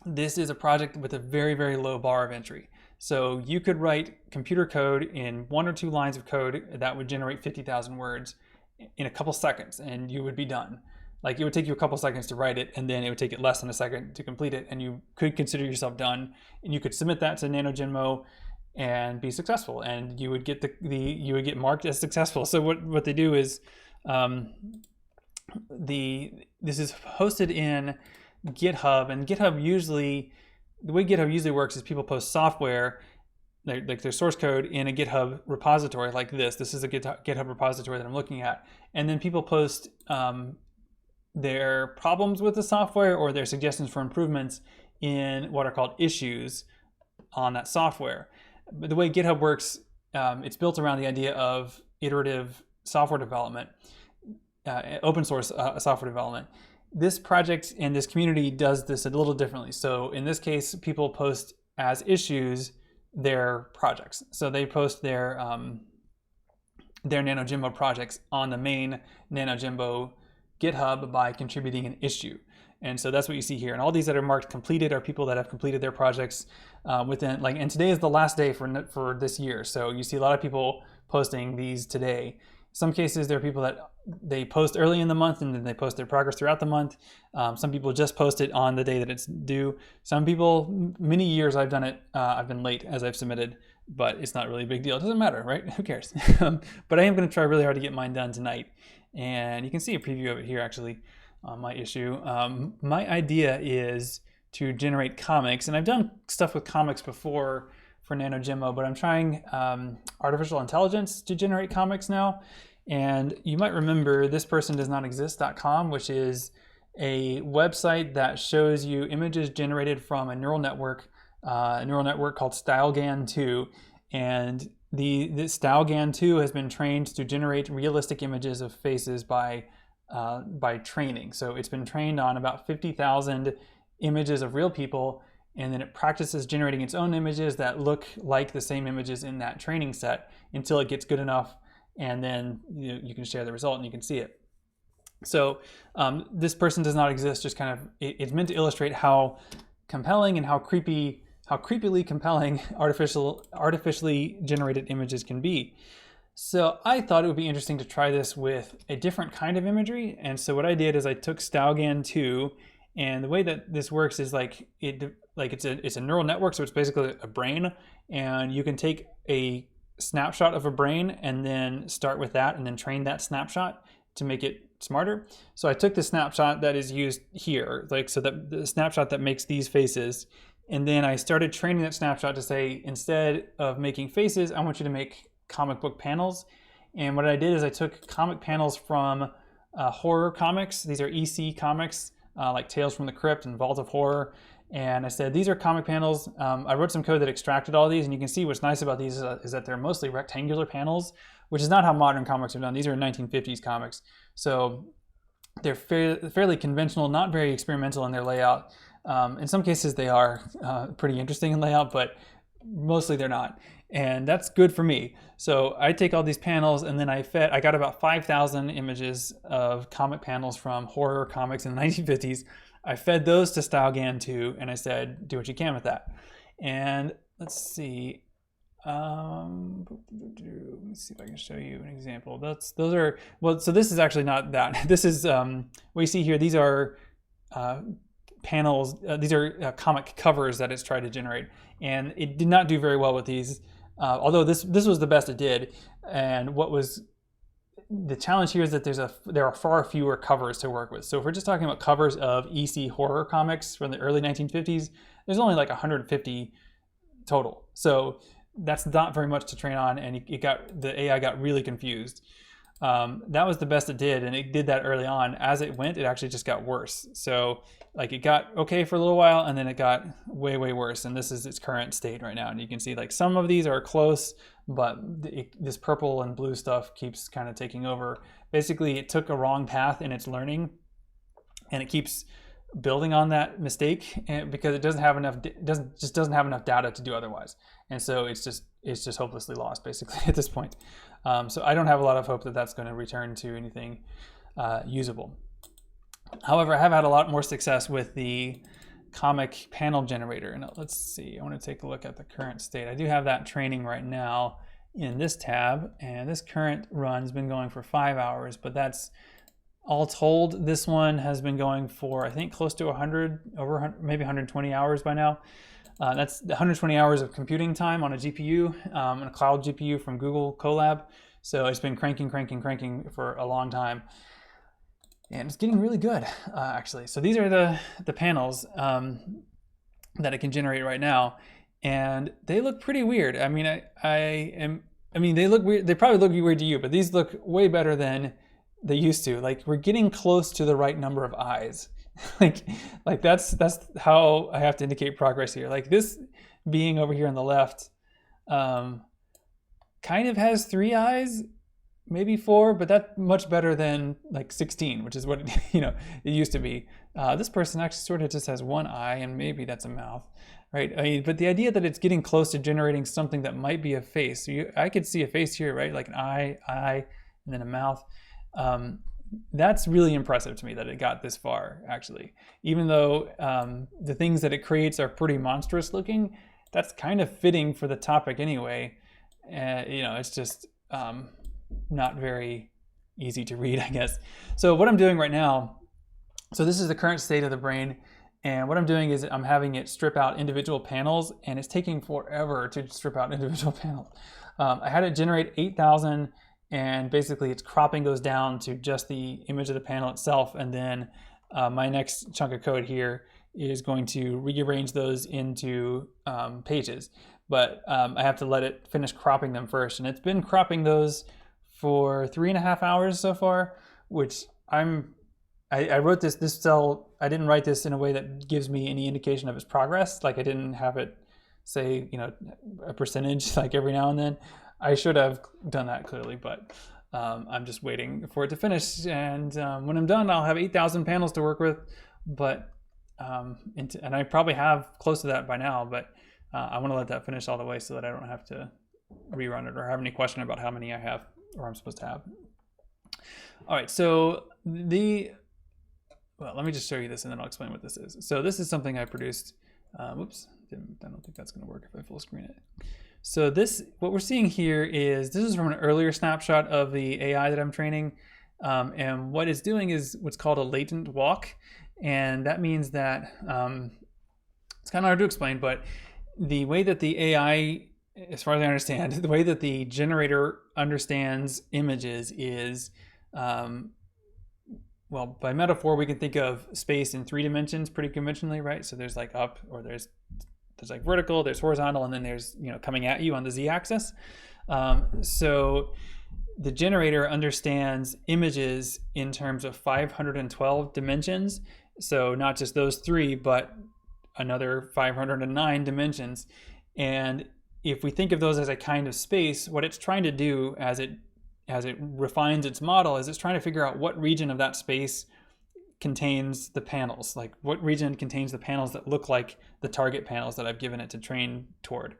this is a project with a very, very low bar of entry. So you could write computer code in 1 or 2 lines of code that would generate 50,000 words in a couple seconds, and you would be done. Like, it would take you a couple seconds to write it, and then it would take it less than a second to complete it, and you could consider yourself done. And you could submit that to Nanowrimo and be successful, and you would get you would get marked as successful. So what they do is, this is hosted in GitHub, and GitHub usually, the way GitHub usually works is people post software, like their source code, in a GitHub repository like this. This is a GitHub repository that I'm looking at, and then people post their problems with the software or their suggestions for improvements in what are called issues on that software. But the way GitHub works, it's built around the idea of iterative software development, open source software development. This project and this community does this a little differently. So in this case, people post as issues their projects. So they post their Nanowrimo projects on the main Nanowrimo GitHub by contributing an issue. And so that's what you see here. And all these that are marked completed are people that have completed their projects within, like, and today is the last day for this year. So you see a lot of people posting these today. Some cases, there are people that they post early in the month and then they post their progress throughout the month. Some people just post it on the day that it's due. Some people, many years I've done it, I've been late as I've submitted, but it's not really a big deal. It doesn't matter, right? Who cares? But I am going to try really hard to get mine done tonight. And you can see a preview of it here actually on my issue. My idea is to generate comics, and I've done stuff with comics before for Nanowrimo, but I'm trying artificial intelligence to generate comics now. And you might remember thispersondoesnotexist.com, which is a website that shows you images generated from a neural network called StyleGAN2. And the StyleGAN2 has been trained to generate realistic images of faces by training. So it's been trained on about 50,000 images of real people, and then it practices generating its own images that look like the same images in that training set until it gets good enough, and then you can share the result and you can see it. So this person does not exist. Just kind of, it's meant to illustrate how compelling and how creepily compelling artificially generated images can be. So I thought it would be interesting to try this with a different kind of imagery. And so what I did is I took StyleGAN2, and the way that this works is it's a neural network, so it's basically a brain, and you can take a snapshot of a brain and then start with that and then train that snapshot to make it smarter. So I took the snapshot that is used here, so that the snapshot that makes these faces, and then I started training that snapshot to say, instead of making faces, I want you to make comic book panels. And what I did is I took comic panels from horror comics. These are EC comics, like Tales from the Crypt and Vault of Horror. And I said, these are comic panels. I wrote some code that extracted all these, and you can see what's nice about these is that they're mostly rectangular panels, which is not how modern comics are done. These are 1950s comics. So they're fairly conventional, not very experimental in their layout. In some cases they are pretty interesting in layout, but mostly they're not. And that's good for me. So I take all these panels, and then I got about 5,000 images of comic panels from horror comics in the 1950s. I fed those to StyleGAN2, and I said, do what you can with that. And let's see. Let me see if I can show you an example. So this is actually not that. This is what you see here. These are panels. These are comic covers that it's tried to generate, and it did not do very well with these. Although this was the best it did. And what was the challenge here is that there are far fewer covers to work with. So if we're just talking about covers of EC horror comics from the early 1950s, there's only like 150 total. So that's not very much to train on, and the AI got really confused. That was the best it did, and it did that early on. As it went, it actually just got worse. So like it got okay for a little while, and then it got way, way worse. And this is its current state right now. And you can see like some of these are close, but this purple and blue stuff keeps kind of taking over. Basically, it took a wrong path in its learning, and it keeps building on that mistake, and because it doesn't have enough data to do otherwise. And so it's just hopelessly lost basically at this point. So I don't have a lot of hope that that's going to return to anything usable. However, I have had a lot more success with the comic panel generator. And let's see, I want to take a look at the current state. I do have that training right now in this tab, and this current run has been going for 5 hours, but that's all told. This one has been going for, I think, close to 100, maybe 120 hours by now. That's 120 hours of computing time on a GPU, on a cloud GPU from Google Colab. So it's been cranking for a long time. And it's getting really good, actually. So these are the panels that it can generate right now. And they look pretty weird. I mean, they look weird. They probably look weird to you, but these look way better than they used to. Like, we're getting close to the right number of eyes. like that's how I have to indicate progress here. Like, this being over here on the left kind of has 3 eyes, maybe 4, but that's much better than like 16, which is what it used to be. This person actually sort of just has 1 eye, and maybe that's a mouth, right? I mean, but the idea that it's getting close to generating something that might be a face. So I could see a face here, right? Like an eye, and then a mouth. That's really impressive to me that it got this far, actually. Even though the things that it creates are pretty monstrous looking, that's kind of fitting for the topic anyway. It's just not very easy to read, I guess. So what I'm doing right now, so this is the current state of the brain, and what I'm doing is I'm having it strip out individual panels, and it's taking forever to strip out individual panels. I had it generate 8,000, and basically it's cropping those down to just the image of the panel itself, and then my next chunk of code here is going to rearrange those into pages. But I have to let it finish cropping them first, and it's been cropping those for 3.5 hours so far, which I wrote this cell, I didn't write this in a way that gives me any indication of its progress. Like, I didn't have it say, a percentage like every now and then. I should have done that clearly, but I'm just waiting for it to finish. And when I'm done, I'll have 8,000 panels to work with. But and I probably have close to that by now, but I want to let that finish all the way so that I don't have to rerun it or have any question about how many I have or I'm supposed to have. All right, so well, let me just show you this and then I'll explain what this is. So this is something I produced. Whoops, I don't think that's going to work if I full screen it. So what we're seeing here this is from an earlier snapshot of the AI that I'm training. And what it's doing is what's called a latent walk. And that means that, it's kind of hard to explain, but the way that the AI, as far as I understand, the way that the generator understands images is, well, by metaphor, we can think of space in 3 dimensions pretty conventionally, right? So there's like up, or there's like vertical, there's horizontal, and then there's, coming at you on the z-axis. So the generator understands images in terms of 512 dimensions. So not just those 3, but another 509 dimensions. And if we think of those as a kind of space, what it's trying to do as it refines its model is it's trying to figure out what region of that space contains the panels, like what region contains the panels that look like the target panels that I've given it to train toward.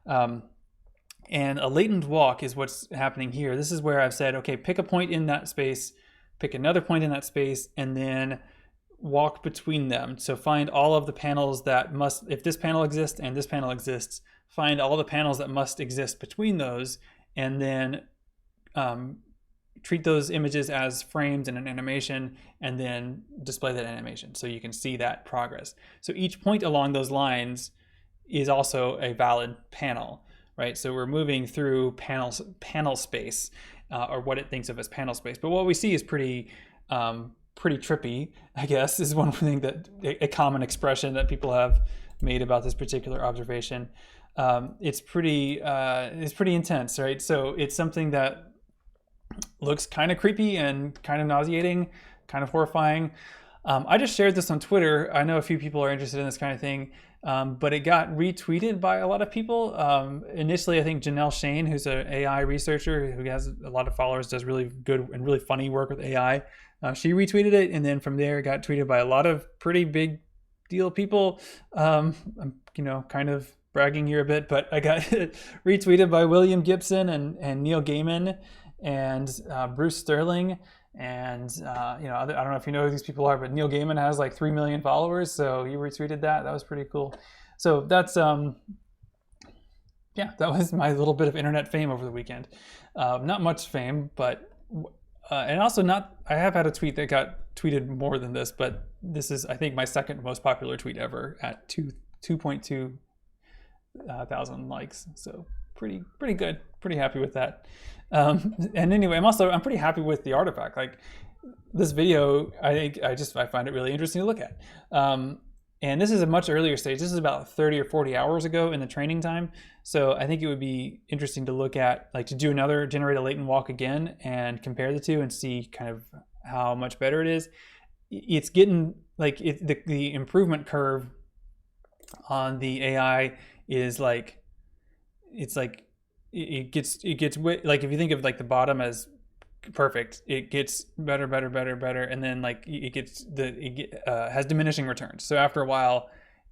And a latent walk is what's happening here. This is where I've said, okay, pick a point in that space, pick another point in that space, and then walk between them. So find all of the panels that must, if this panel exists and this panel exists, find all the panels that must exist between those, and then treat those images as frames in an animation, and then display that animation so you can see that progress. So each point along those lines is also a valid panel, right? So we're moving through panel space, or what it thinks of as panel space. But what we see is pretty trippy, I guess, is one thing that a common expression that people have made about this particular observation. it's pretty intense, right? So it's something that looks kind of creepy and kind of nauseating, kind of horrifying. I just shared this on Twitter. I know a few people are interested in this kind of thing, but it got retweeted by a lot of people. Initially, I think Janelle Shane, who's an AI researcher who has a lot of followers, does really good and really funny work with AI. She retweeted it, and then from there, it got tweeted by a lot of pretty big deal people. I'm, kind of bragging here a bit, but I got retweeted by William Gibson and Neil Gaiman and Bruce Sterling. And I don't know if you know who these people are, but Neil Gaiman has like 3 million followers, so he retweeted that. That was pretty cool. So that's that was my little bit of internet fame over the weekend. Not much fame, but and also not. I have had a tweet that got tweeted more than this, but this is, I think, my second most popular tweet ever at 2.2 thousand likes. So pretty good. Pretty happy with that. And anyway, I'm pretty happy with the artifact. Like this video, I find it really interesting to look at. And this is a much earlier stage. This is about 30 or 40 hours ago in the training time. So I think it would be interesting to look at, like, to do another generate a latent walk again and compare the two and see kind of how much better it is. It's getting like the improvement curve on the AI is like, it's like, it gets like, if you think of like the bottom as perfect, it gets better, and then like it has diminishing returns. So after a while,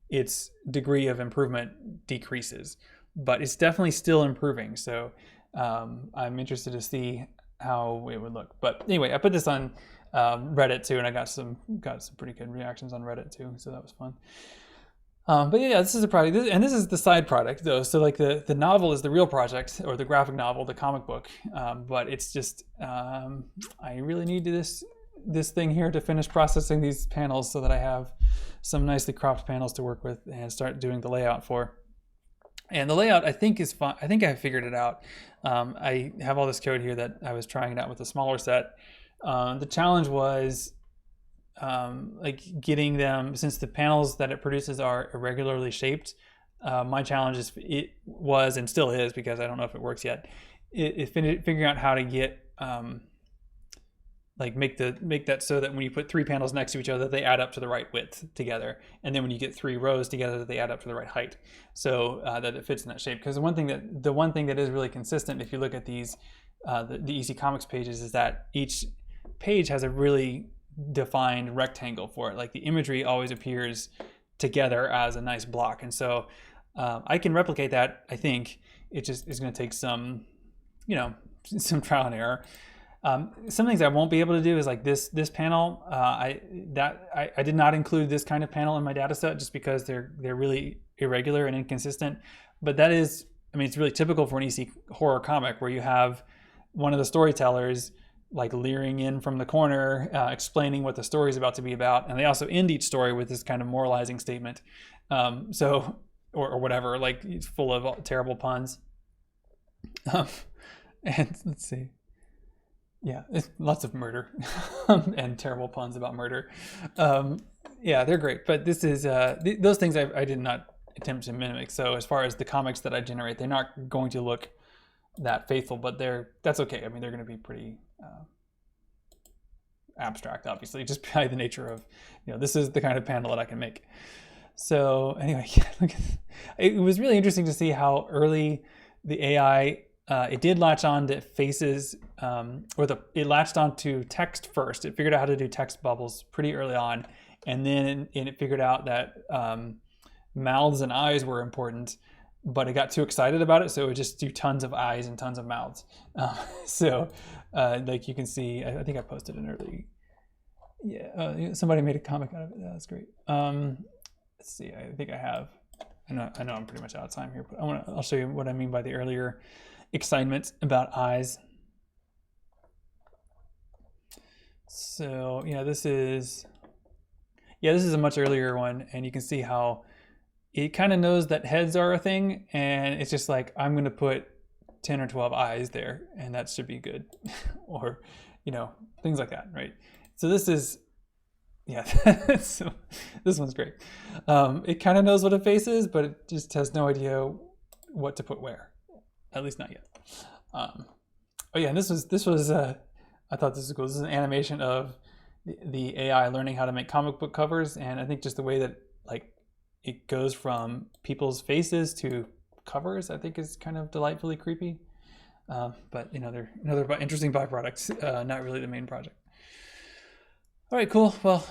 its degree of improvement decreases, but it's definitely still improving. So I'm interested to see how it would look. But anyway, I put this on Reddit too, and I got some pretty good reactions on Reddit too, so that was fun. But yeah, this is a project, and this is the side product though. So like the novel is the real project, or the graphic novel, the comic book. But it's just, I really need this thing here to finish processing these panels so that I have some nicely cropped panels to work with and start doing the layout for. And the layout, I think, is fine. I think I figured it out. I have all this code here that I was trying it out with a smaller set. The challenge was like getting them, since the panels that it produces are irregularly shaped. My challenge was and still is, because I don't know if it works yet, figuring out how to get like make that so that when you put 3 panels next to each other, they add up to the right width together, and then when you get 3 rows together, they add up to the right height, so that it fits in that shape. Because the one thing that is really consistent, if you look at these the EC Comics pages, is that each page has a really defined rectangle for it. Like the imagery always appears together as a nice block, and so I can replicate that. I think it just is going to take some trial and error. Some things I won't be able to do is like this panel. I did not include this kind of panel in my data set just because they're really irregular and inconsistent. But that is, I mean, it's really typical for an EC horror comic where you have one of the storytellers like leering in from the corner, explaining what the story is about to be about, and they also end each story with this kind of moralizing statement. Or whatever, like it's full of terrible puns. And let's see. Yeah, it's lots of murder and terrible puns about murder. Yeah, they're great, but this is those things I did not attempt to mimic. So as far as the comics that I generate, they're not going to look that faithful, but that's okay. I mean, they're going to be pretty abstract, obviously, just by the nature of, this is the kind of panel that I can make. So anyway, it was really interesting to see how early the AI, it did latch on to faces, it latched on to text first. It figured out how to do text bubbles pretty early on, and then it figured out that mouths and eyes were important, but it got too excited about it, so it would just do tons of eyes and tons of mouths. Like you can see, I think I posted an early, somebody made a comic out of it. That's great. Let's see, I think I have, I know I'm pretty much out of time here, but I'll show you what I mean by the earlier excitement about eyes. So this is a much earlier one, and you can see how it kind of knows that heads are a thing, and it's just like, I'm going to put 10 or 12 eyes there, and that should be good. Or, things like that, right? So this is, so this one's great. It kind of knows what a face is, but it just has no idea what to put where, at least not yet. Oh yeah, and this was I thought this was cool. This is an animation of the AI learning how to make comic book covers, and I think just the way that like it goes from people's faces to covers, I think is kind of delightfully creepy. But another interesting byproduct, not really the main project. All right, cool. Well,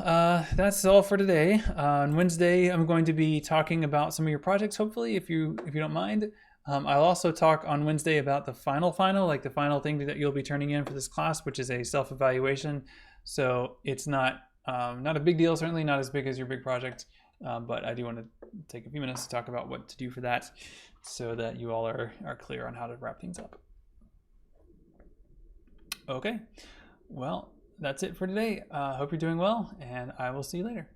that's all for today. On Wednesday, I'm going to be talking about some of your projects, hopefully, if you don't mind. I'll also talk on Wednesday about the final, like the final thing that you'll be turning in for this class, which is a self-evaluation. So it's not a big deal, certainly not as big as your big project, but I do want to take a few minutes to talk about what to do for that so that you all are clear on how to wrap things up. Okay, well, that's it for today. Hope you're doing well, and I will see you later.